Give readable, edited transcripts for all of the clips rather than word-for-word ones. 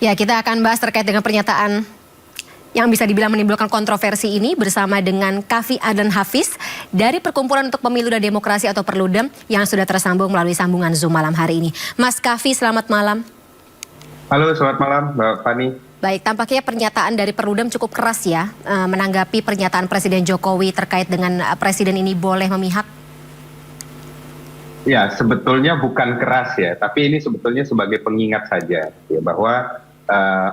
Ya, kita akan bahas terkait dengan pernyataan yang bisa dibilang menimbulkan kontroversi ini bersama dengan Kavi Adnan Hafiz dari Perkumpulan untuk Pemilu dan Demokrasi atau Perludem yang sudah tersambung melalui sambungan Zoom malam hari ini. Mas Kavi, selamat malam. Halo, selamat malam Mbak Fani. Baik, tampaknya pernyataan dari Perludem cukup keras ya, menanggapi pernyataan Presiden Jokowi terkait dengan Presiden ini boleh memihak. Ya, sebetulnya bukan keras ya, tapi ini sebetulnya sebagai pengingat saja ya, bahwa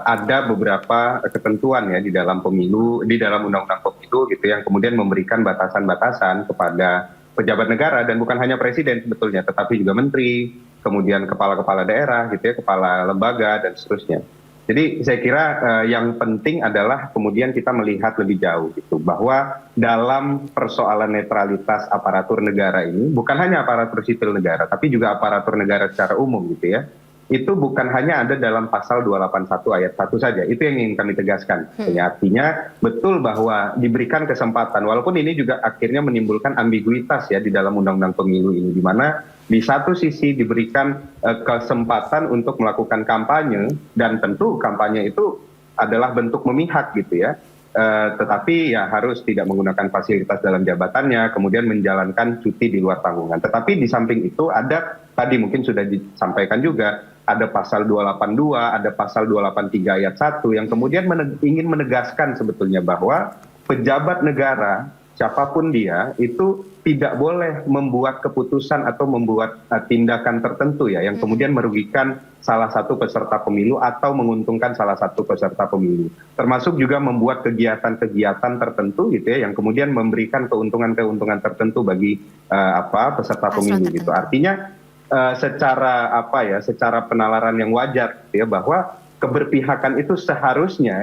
ada beberapa ketentuan ya di dalam pemilu, di dalam undang-undang pemilu gitu yang kemudian memberikan batasan-batasan kepada pejabat negara, dan bukan hanya presiden sebetulnya, tetapi juga menteri, kemudian kepala-kepala daerah gitu ya, kepala lembaga dan seterusnya. Jadi saya kira yang penting adalah kemudian kita melihat lebih jauh gitu, bahwa dalam persoalan netralitas aparatur negara ini, bukan hanya aparatur sipil negara, tapi juga aparatur negara secara umum gitu ya, itu bukan hanya ada dalam pasal 281 ayat 1 saja. Itu yang ingin kami tegaskan. Ya, artinya betul bahwa diberikan kesempatan, walaupun ini juga akhirnya menimbulkan ambiguitas ya di dalam undang-undang pemilu ini, di mana di satu sisi diberikan kesempatan untuk melakukan kampanye, dan tentu kampanye itu adalah bentuk memihak gitu ya. Tetapi ya harus tidak menggunakan fasilitas dalam jabatannya, kemudian menjalankan cuti di luar tanggungan. Tetapi di samping itu ada, tadi mungkin sudah disampaikan juga, ada pasal 282, ada pasal 283 ayat 1 yang kemudian ingin menegaskan sebetulnya bahwa pejabat negara, siapapun dia, itu tidak boleh membuat keputusan atau membuat tindakan tertentu ya, yang kemudian merugikan salah satu peserta pemilu atau menguntungkan salah satu peserta pemilu. Termasuk juga membuat kegiatan-kegiatan tertentu gitu ya, yang kemudian memberikan keuntungan-keuntungan tertentu bagi peserta pemilu gitu. Artinya secara penalaran yang wajar gitu ya, bahwa keberpihakan itu seharusnya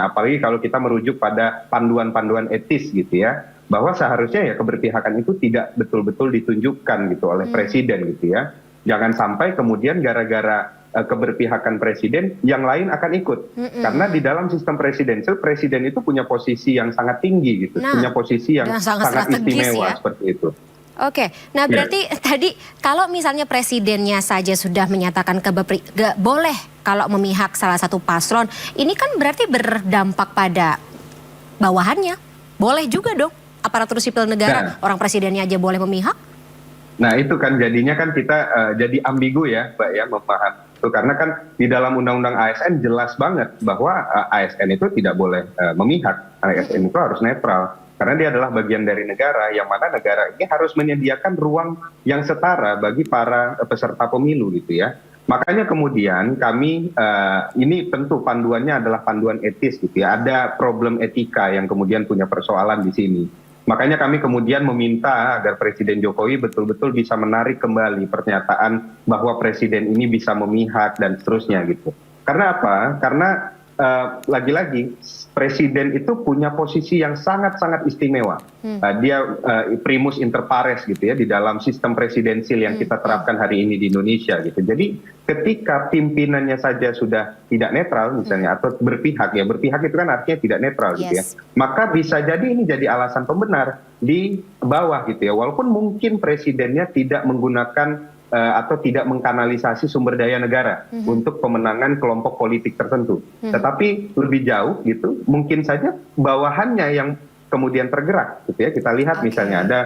apalagi kalau kita merujuk pada panduan-panduan etis gitu ya, bahwa seharusnya ya keberpihakan itu tidak betul-betul ditunjukkan gitu oleh presiden gitu ya. Jangan sampai kemudian gara-gara keberpihakan presiden yang lain akan ikut. Karena di dalam sistem presidensial, presiden itu punya posisi yang sangat tinggi gitu, punya posisi yang sangat istimewa ya? Seperti itu. Oke, nah berarti tadi kalau misalnya presidennya saja sudah menyatakan boleh kalau memihak salah satu paslon, ini kan berarti berdampak pada bawahannya. Boleh juga dong aparatur sipil negara, orang presidennya aja boleh memihak. Nah itu kan jadinya kan kita jadi ambigu ya Mbak ya, memahami itu. Karena kan di dalam undang-undang ASN jelas banget bahwa ASN itu tidak boleh memihak, ASN itu harus netral. Karena dia adalah bagian dari negara, yang mana negara ini harus menyediakan ruang yang setara bagi para peserta pemilu gitu ya. Makanya kemudian kami, ini tentu panduannya adalah panduan etis gitu ya. Ada problem etika yang kemudian punya persoalan di sini. Makanya kami kemudian meminta agar Presiden Jokowi betul-betul bisa menarik kembali pernyataan bahwa presiden ini bisa memihak dan seterusnya gitu. Karena apa? Karena lagi-lagi presiden itu punya posisi yang sangat-sangat istimewa. Dia primus inter pares gitu ya di dalam sistem presidensil yang kita terapkan hari ini di Indonesia gitu. Jadi ketika pimpinannya saja sudah tidak netral misalnya, atau berpihak itu kan artinya tidak netral gitu ya. Maka bisa jadi ini jadi alasan pembenar di bawah gitu ya. Walaupun mungkin presidennya tidak menggunakan atau tidak mengkanalisasi sumber daya negara untuk pemenangan kelompok politik tertentu. Tetapi lebih jauh gitu, mungkin saja bawahannya yang kemudian tergerak gitu ya. Kita lihat misalnya ada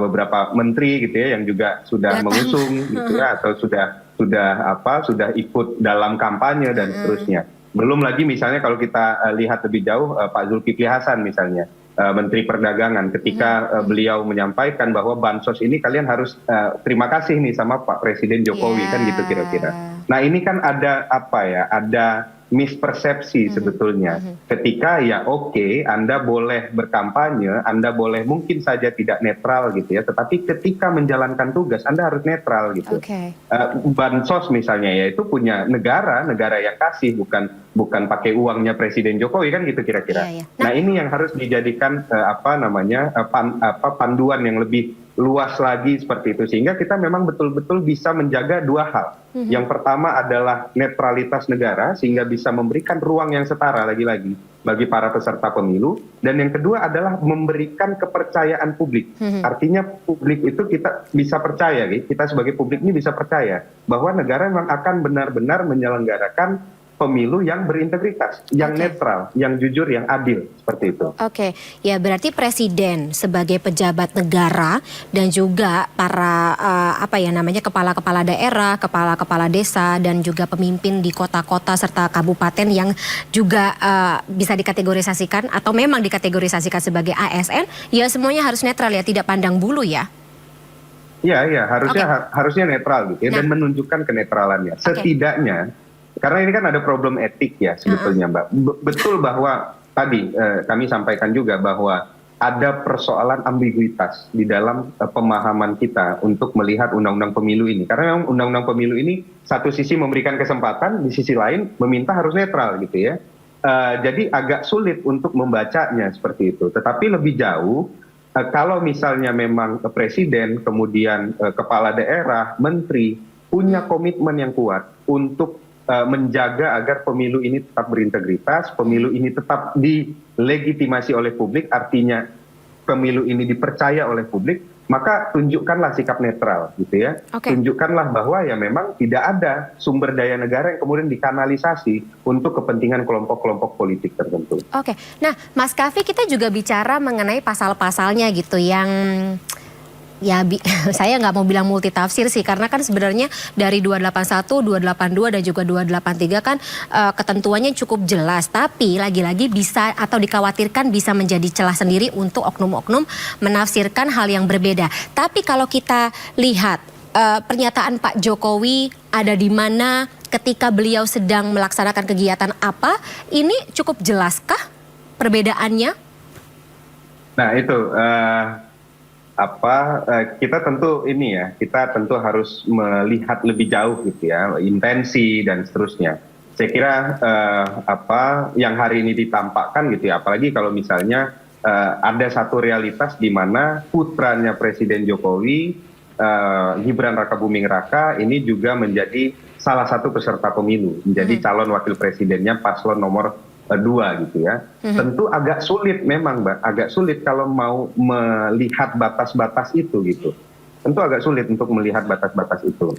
beberapa menteri gitu ya yang juga sudah mengusung gitu ya, atau sudah ikut dalam kampanye dan seterusnya. Belum lagi misalnya kalau kita lihat lebih jauh Pak Zulkifli Hasan misalnya, Menteri Perdagangan, ketika beliau menyampaikan bahwa bansos ini kalian harus terima kasih nih sama Pak Presiden Jokowi kan gitu kira-kira. Nah ini kan ada ada mispersepsi sebetulnya. Ketika ya oke, Anda boleh berkampanye, Anda boleh mungkin saja tidak netral gitu ya, tetapi ketika menjalankan tugas Anda harus netral gitu. Bansos misalnya ya itu punya negara yang kasih, bukan pakai uangnya Presiden Jokowi kan gitu kira-kira. Nah ini yang harus dijadikan panduan yang lebih luas lagi seperti itu, sehingga kita memang betul-betul bisa menjaga dua hal. Yang pertama adalah netralitas negara, sehingga bisa memberikan ruang yang setara lagi-lagi bagi para peserta pemilu, dan yang kedua adalah memberikan kepercayaan publik. Artinya publik itu kita bisa percaya, kita sebagai publik ini bisa percaya bahwa negara memang akan benar-benar menyelenggarakan pemilu yang berintegritas, yang netral, yang jujur, yang adil, seperti itu. Oke, ya berarti presiden sebagai pejabat negara dan juga para kepala-kepala daerah, kepala-kepala desa dan juga pemimpin di kota-kota serta kabupaten yang juga bisa dikategorisasikan atau memang dikategorisasikan sebagai ASN, ya semuanya harus netral ya, tidak pandang bulu ya. Iya, harusnya netral gitu ya, dan menunjukkan kenetralannya. Setidaknya, karena ini kan ada problem etik ya sebetulnya, Mbak. Betul bahwa tadi kami sampaikan juga bahwa ada persoalan ambiguitas di dalam pemahaman kita untuk melihat undang-undang pemilu ini. Karena memang undang-undang pemilu ini satu sisi memberikan kesempatan, di sisi lain meminta harus netral gitu ya. Jadi agak sulit untuk membacanya seperti itu. Tetapi lebih jauh, kalau misalnya memang presiden, kemudian kepala daerah, menteri punya komitmen yang kuat untuk menjaga agar pemilu ini tetap berintegritas, pemilu ini tetap dilegitimasi oleh publik, artinya pemilu ini dipercaya oleh publik, maka tunjukkanlah sikap netral gitu ya. Tunjukkanlah bahwa ya memang tidak ada sumber daya negara yang kemudian dikanalisasi untuk kepentingan kelompok-kelompok politik tertentu. Oke, nah Mas Kavi, kita juga bicara mengenai pasal-pasalnya gitu yang ya saya nggak mau bilang multitafsir sih, karena kan sebenarnya dari 281, 282 dan juga 283 kan ketentuannya cukup jelas, tapi lagi-lagi bisa atau dikhawatirkan bisa menjadi celah sendiri untuk oknum-oknum menafsirkan hal yang berbeda. Tapi kalau kita lihat pernyataan Pak Jokowi ada di mana, ketika beliau sedang melaksanakan kegiatan apa, ini cukup jelaskah perbedaannya? Nah itu kita tentu harus melihat lebih jauh gitu ya, intensi dan seterusnya. Saya kira yang hari ini ditampakkan gitu ya, apalagi kalau misalnya ada satu realitas di mana putranya Presiden Jokowi, Gibran Rakabuming Raka, ini juga menjadi salah satu peserta pemilu, menjadi calon wakil presidennya paslon nomor 2 gitu ya. Tentu agak sulit memang, Mbak, agak sulit kalau mau melihat batas-batas itu gitu. Tentu agak sulit untuk melihat batas-batas itu,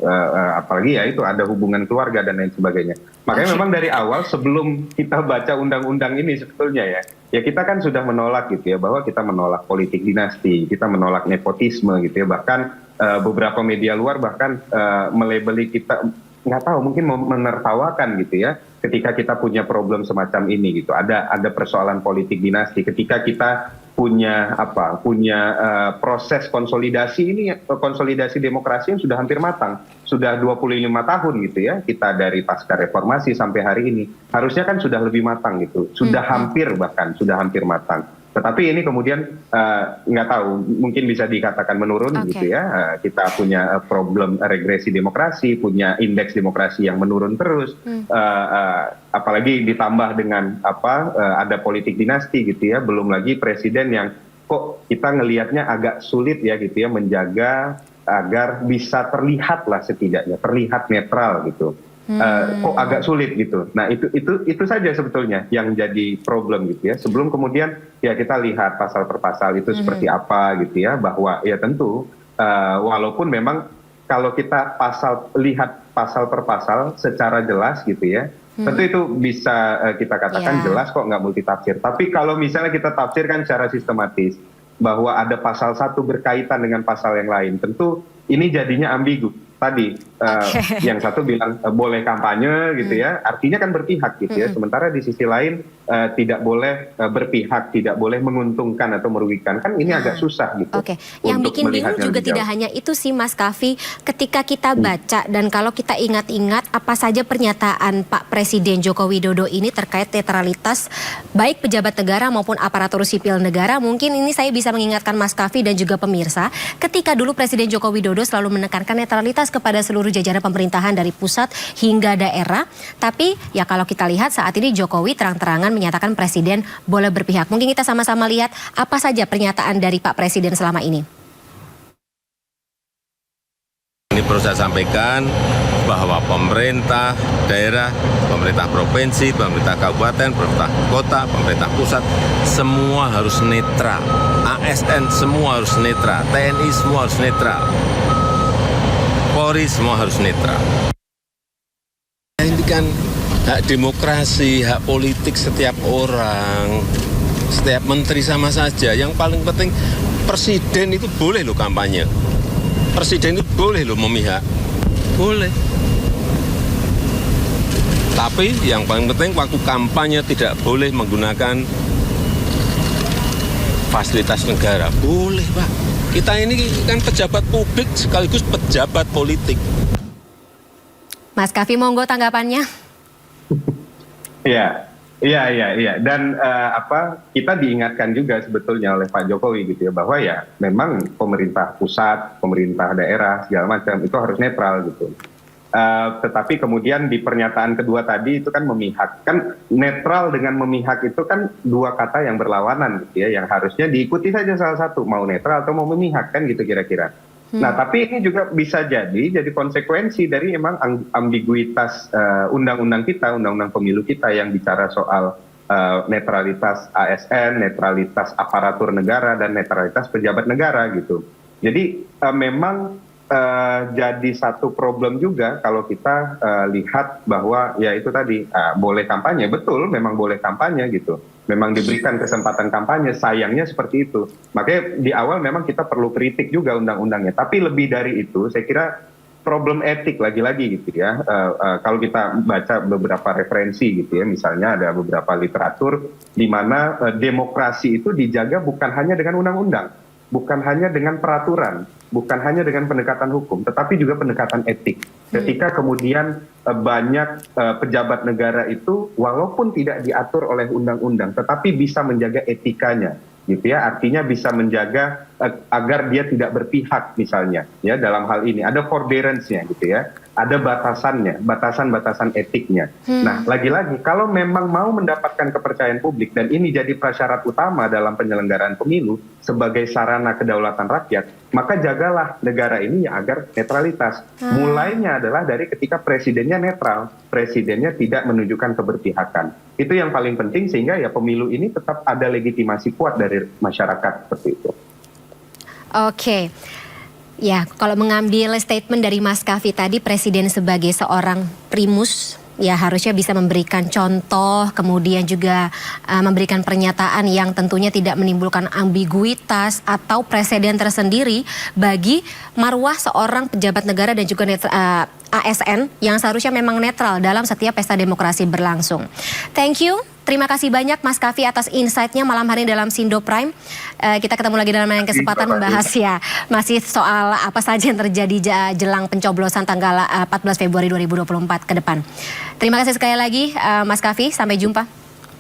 apalagi ya itu ada hubungan keluarga dan lain sebagainya. Makanya memang dari awal sebelum kita baca undang-undang ini sebetulnya ya kita kan sudah menolak gitu ya, bahwa kita menolak politik dinasti, kita menolak nepotisme gitu ya, bahkan beberapa media luar bahkan melabeli kita, nggak tahu, mungkin menertawakan gitu ya, ketika kita punya problem semacam ini gitu. Ada persoalan politik dinasti ketika kita punya proses konsolidasi demokrasi yang sudah hampir matang, sudah 25 tahun gitu ya, kita dari pasca reformasi sampai hari ini harusnya kan sudah lebih matang gitu, sudah hampir matang. Tetapi ini kemudian nggak tahu, mungkin bisa dikatakan menurun gitu ya. Kita punya problem regresi demokrasi, punya indeks demokrasi yang menurun terus. Apalagi ditambah dengan ada politik dinasti gitu ya. Belum lagi presiden yang kok kita ngelihatnya agak sulit ya gitu ya, menjaga agar bisa terlihat lah, setidaknya terlihat netral gitu. Kok agak sulit gitu. Nah itu saja sebetulnya yang jadi problem gitu ya. Sebelum kemudian ya kita lihat pasal per pasal itu seperti apa gitu ya, bahwa ya tentu walaupun memang kalau kita lihat pasal per pasal secara jelas gitu ya, tentu itu bisa kita katakan jelas kok, nggak multitafsir. Tapi kalau misalnya kita tafsirkan secara sistematis bahwa ada pasal satu berkaitan dengan pasal yang lain, tentu ini jadinya ambigu. Tadi yang satu bilang boleh kampanye gitu ya, artinya kan berpihak gitu ya. Sementara di sisi lain tidak boleh berpihak, tidak boleh menguntungkan atau merugikan. Kan ini agak susah gitu. Yang bikin bingung juga tidak hanya itu sih Mas Kavi, ketika kita baca dan kalau kita ingat-ingat apa saja pernyataan Pak Presiden Joko Widodo ini terkait netralitas baik pejabat negara maupun aparatur sipil negara. Mungkin ini saya bisa mengingatkan Mas Kavi dan juga pemirsa, ketika dulu Presiden Joko Widodo selalu menekankan netralitas kepada seluruh jajaran pemerintahan dari pusat hingga daerah. Tapi ya kalau kita lihat saat ini Jokowi terang-terangan menyatakan presiden boleh berpihak. Mungkin kita sama-sama lihat apa saja pernyataan dari Pak Presiden selama ini. Ini perlu saya sampaikan bahwa pemerintah daerah, pemerintah provinsi, pemerintah kabupaten, pemerintah kota, pemerintah pusat, semua harus netral. ASN semua harus netral, TNI semua harus netral. Polri semua harus netral. Ini kan Hak demokrasi, hak politik setiap orang, setiap menteri sama saja. Yang paling penting presiden itu boleh loh kampanye. Presiden itu boleh loh memihak. Boleh. Tapi yang paling penting waktu kampanye tidak boleh menggunakan fasilitas negara. Boleh, Pak. Kita ini kan pejabat publik sekaligus pejabat politik. Mas Kavi, monggo tanggapannya. Iya. Dan kita diingatkan juga sebetulnya oleh Pak Jokowi gitu ya, bahwa ya memang pemerintah pusat, pemerintah daerah segala macam itu harus netral gitu. Tetapi kemudian di pernyataan kedua tadi itu kan memihak. Kan netral dengan memihak itu kan dua kata yang berlawanan gitu ya, yang harusnya diikuti saja salah satu, mau netral atau mau memihak kan gitu kira-kira. Nah, tapi ini juga bisa jadi konsekuensi dari emang ambiguitas undang-undang kita, undang-undang pemilu kita yang bicara soal netralitas ASN, netralitas aparatur negara, dan netralitas pejabat negara gitu. Jadi memang jadi satu problem juga kalau kita lihat bahwa ya itu tadi boleh kampanye, betul memang boleh kampanye gitu. Memang diberikan kesempatan kampanye, sayangnya seperti itu. Makanya di awal memang kita perlu kritik juga undang-undangnya. Tapi lebih dari itu, saya kira problem etik lagi-lagi gitu ya. Kalau kita baca beberapa referensi gitu ya, misalnya ada beberapa literatur di mana demokrasi itu dijaga bukan hanya dengan undang-undang, bukan hanya dengan peraturan, bukan hanya dengan pendekatan hukum, tetapi juga pendekatan etik. Ketika kemudian banyak pejabat negara itu walaupun tidak diatur oleh undang-undang, tetapi bisa menjaga etikanya, gitu ya. Artinya bisa menjaga agar dia tidak berpihak misalnya, ya dalam hal ini ada forbearance-nya, gitu ya. Ada batasannya, batasan-batasan etiknya. Nah, lagi-lagi kalau memang mau mendapatkan kepercayaan publik dan ini jadi prasyarat utama dalam penyelenggaraan pemilu sebagai sarana kedaulatan rakyat, maka jagalah negara ini ya agar netralitas. Mulainya adalah dari ketika presidennya netral, presidennya tidak menunjukkan keberpihakan. Itu yang paling penting sehingga ya pemilu ini tetap ada legitimasi kuat dari masyarakat seperti itu. Oke. Ya, kalau mengambil statement dari Mas Kavi tadi, Presiden sebagai seorang primus, ya harusnya bisa memberikan contoh, kemudian juga memberikan pernyataan yang tentunya tidak menimbulkan ambiguitas atau presiden tersendiri bagi marwah seorang pejabat negara dan juga ASN yang seharusnya memang netral dalam setiap pesta demokrasi berlangsung. Thank you. Terima kasih banyak Mas Kavi atas insight-nya malam hari ini dalam Sindo Prime. Kita ketemu lagi dalam lain kesempatan membahas ya masih soal apa saja yang terjadi jelang pencoblosan tanggal 14 Februari 2024 ke depan. Terima kasih sekali lagi Mas Kavi, sampai jumpa.